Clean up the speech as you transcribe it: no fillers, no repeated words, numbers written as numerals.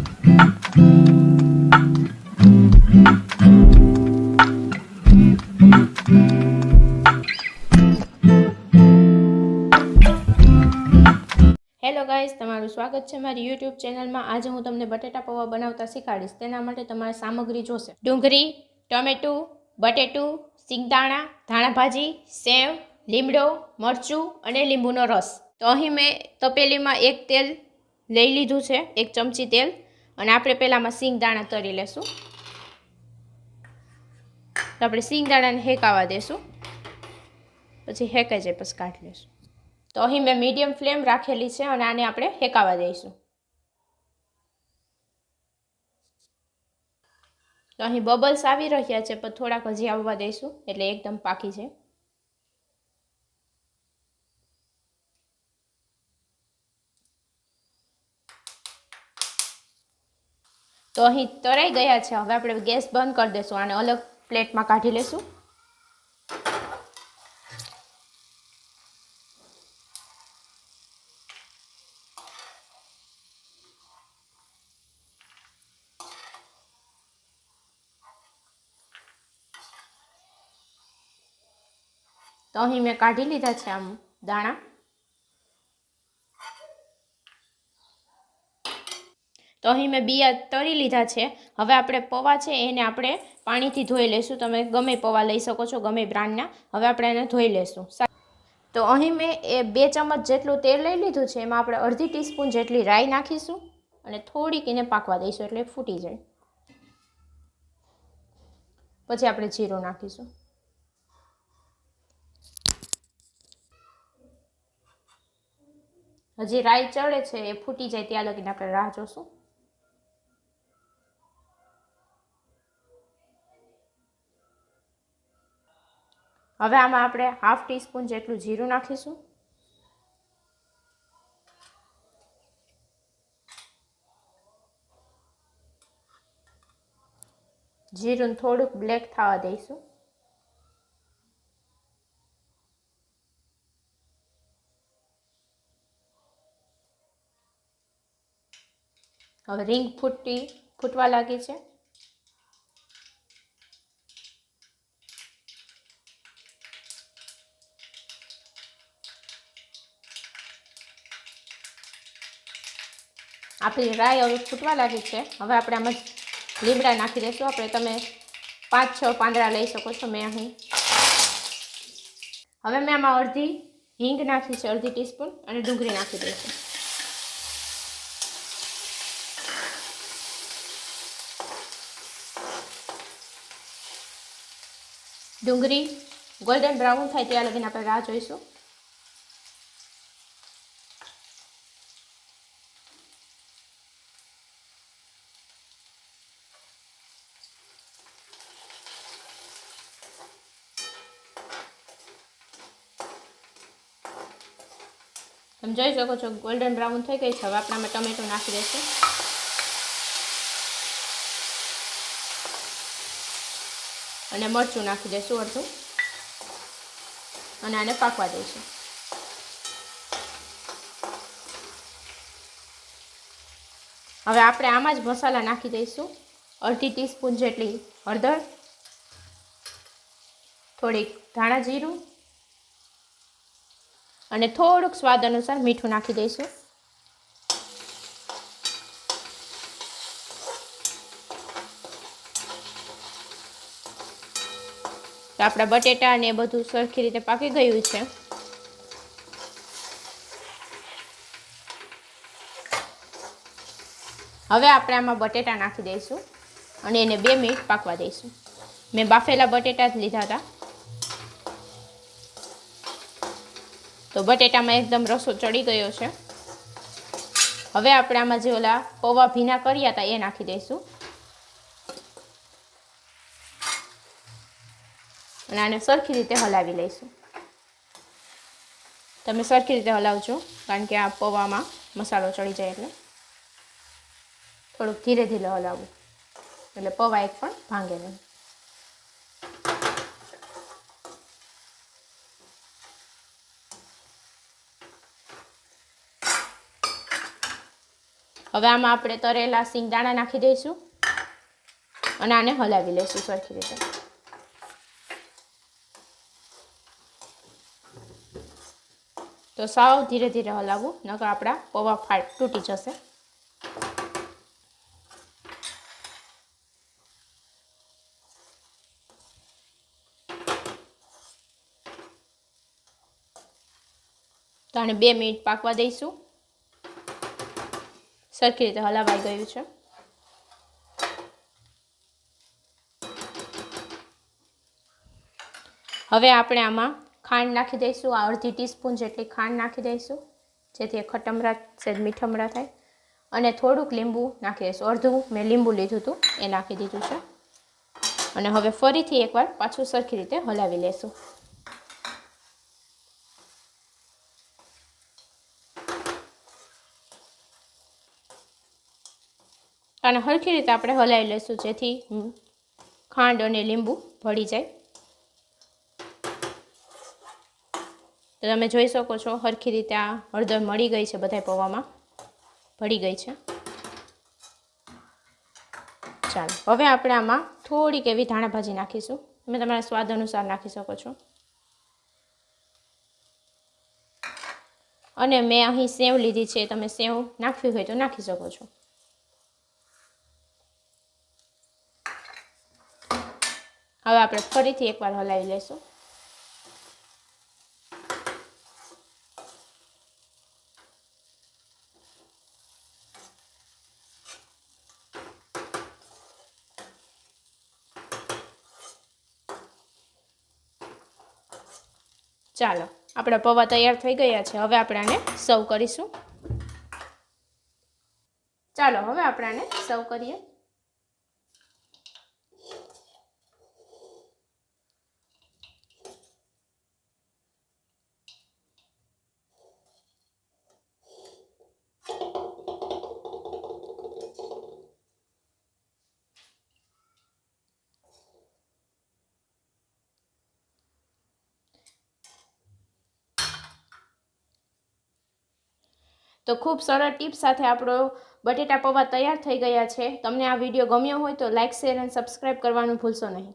Hello guys, તમારું સ્વાગત છે મારી યુટ્યુબ ચેનલમાં। આજે હું તમને બટેટા પૌવા બનાવતા શીખવાડીશ। તેના માટે તમારે સામગ્રી જોશે: ડુંગળી, ટમેટું, બટેટું, સિંગદાણા, ધાણા ભાજી, સેવ, લીમડો, મરચું અને લીંબુનો રસ। તો અહીં મેં તપેલીમાં એક તેલ લઈ લીધું છે, 1 ચમચી તેલ, અને આપણે પહેલામાં સિંગદાણા તળી લેશું। તો આપણે સિંગદાણાને હેકાવા દેશું, પછી હેકાઈ જાય પછી કાઢી લેશું। તો અહીં મેં મીડિયમ ફ્લેમ રાખેલી છે અને આને આપણે હેકાવા દઈશું। તો અહીં બબલ્સ આવી રહ્યા છે, પણ થોડાક હજી આવવા દઈશું એટલે એકદમ પાકી જાય। તો અહીં તરાઈ ગયા છે। હવે આપણે ગેસ બંધ કરી દઈશું, આને અલગ પ્લેટમાં કાઢી લેશું। તો અહીં મેં કાઢી લીધા છે આમ દાણા। તો અહીં મેં બિયા તળી લીધા છે। હવે આપણે પૌવા છે એને આપણે પાણીથી ધોઈ લઈશું। તમે ગમે પૌવા લઈ શકો છો, ગમે બ્રાન્ડના। હવે આપણે એને ધોઈ લઈશું। તો અહીં મેં 2 ચમચ જેટલું તેલ લઈ લીધું છે, એમાં આપણે અડધી ટીસ્પૂન જેટલી રાઈ નાખીશું અને થોડીક એને પાકવા દઈશું એટલે ફૂટી જાય। પછી આપણે જીરું નાખીશું। હજી રાઈ ચડે છે, એ ફૂટી જાય ત્યાં લગીને આપણે રાહ જોશું। હવે આમાં આપણે હાફ ટીસ્પૂન જેટલું જીરું નાખીશું। જીરું થોડુંક બ્લેક થવા દઈશું। હવે રીંગ ફૂટવા લાગી છે। આપણી રાઈ હવે ફૂટવા લાગી છે। હવે આપણે આમાં લીમડા નાખી દઈશું। આપણે તમે 5-6 પાંદડા લઈ શકો છો, મેં અહીં। હવે મેં આમાં અડધી હિંગ નાખી છે, અડધી ટીસ્પૂન, અને ડુંગળી નાખી દઈશું। ડુંગળી ગોલ્ડન બ્રાઉન થાય ત્યાં લગીને આપણે રાહ જોઈશું। તમે જોઈ શકો છો ગોલ્ડન બ્રાઉન થઈ ગઈ છે। હવે આપણે આમાં ટમેટું નાખી દઈશું અને મરચું નાખી દઈશું અડધું, અને આને પાકવા દઈશું। હવે આપણે આમાં જ મસાલા નાખી દઈશું। અડધી ટીસ્પૂન જેટલી હળદર, થોડીક ધાણા જીરું, અને થોડુંક સ્વાદ અનુસાર મીઠું નાખી દઈશું। તો આપણા બટેટા અને એ બધું સરખી રીતે પાકી ગયું છે। હવે આપણે આમાં બટેટા નાખી દઈશું અને એને 2 મિનિટ પાકવા દઈશું। મેં બાફેલા બટેટા જ લીધા હતા, તો બટેટામાં એકદમ રસો ચડી ગયો છે। હવે આપણે આમાં જે ઓલા પૌવા ભીના કર્યા હતા એ નાખી દઈશું અને આને સરખી રીતે હલાવી લઈશું। તમે સરખી રીતે હલાવજો, કારણ કે આ પૌવામાં મસાલો ચડી જાય એટલે થોડુંક ધીરે ધીરે હલાવવું, એટલે પૌવા એક પણ ભાંગે નહીં। હવે આમાં આપણે તરેલા સિંગદાણા નાખી દઈશું અને આને હલાવી લઈશું સરખી રીતે. તો સાવ ધીરે ધીરે હલાવવું, નકર આપણા પૌવા તૂટી જશે. તો આને 2 મિનિટ પાકવા દઈશું. સરખી રીતે હલાવાઈ ગયું છે. હવે આપણે આમાં ખાંડ નાખી દઈશું. અડધી ટીસ્પૂન જેટલી ખાંડ નાખી દઈશું, જેથી ખટમરા સહેજ મીઠમરા થાય. અને થોડુંક લીંબુ નાખી દઈશું. અડધું મેં લીંબુ લીધું હતું, એ નાખી દીધું છે. અને હવે ફરીથી એકવાર પાછું સરખી રીતે હલાવી લેશું. અને સરખી રીતે આપણે હલાવી લઈશું, જેથી ખાંડ અને લીંબુ ભળી જાય. તો તમે જોઈ શકો છો સરખી રીતે આ હળદર મળી ગઈ છે, બધા પૌવામાં ભળી ગઈ છે. ચાલો હવે આપણે આમાં થોડીક એવી ધાણા ભાજી નાખીશું. તમે તમારા સ્વાદ અનુસાર નાખી શકો છો. અને મેં અહીં સેવ લીધી છે, તમે સેવ નાખવી હોય તો નાખી શકો છો. હવે આપણે ફરીથી એકવાર હલાવી લઈશું. ચાલો આપણા પૌવા તૈયાર થઈ ગયા છે. હવે આપણે આને સર્વ કરીશું. ચાલો હવે આપણે આને સર્વ કરીએ. તો ખૂબ સરળ ટીપ સાથે આપણો બટેટા પૌવા તૈયાર થઈ ગયા છે. તમને આ વિડીયો ગમ્યો હોય તો લાઇક, શેર અને સબસ્ક્રાઈબ કરવાનું ભૂલશો નહીં.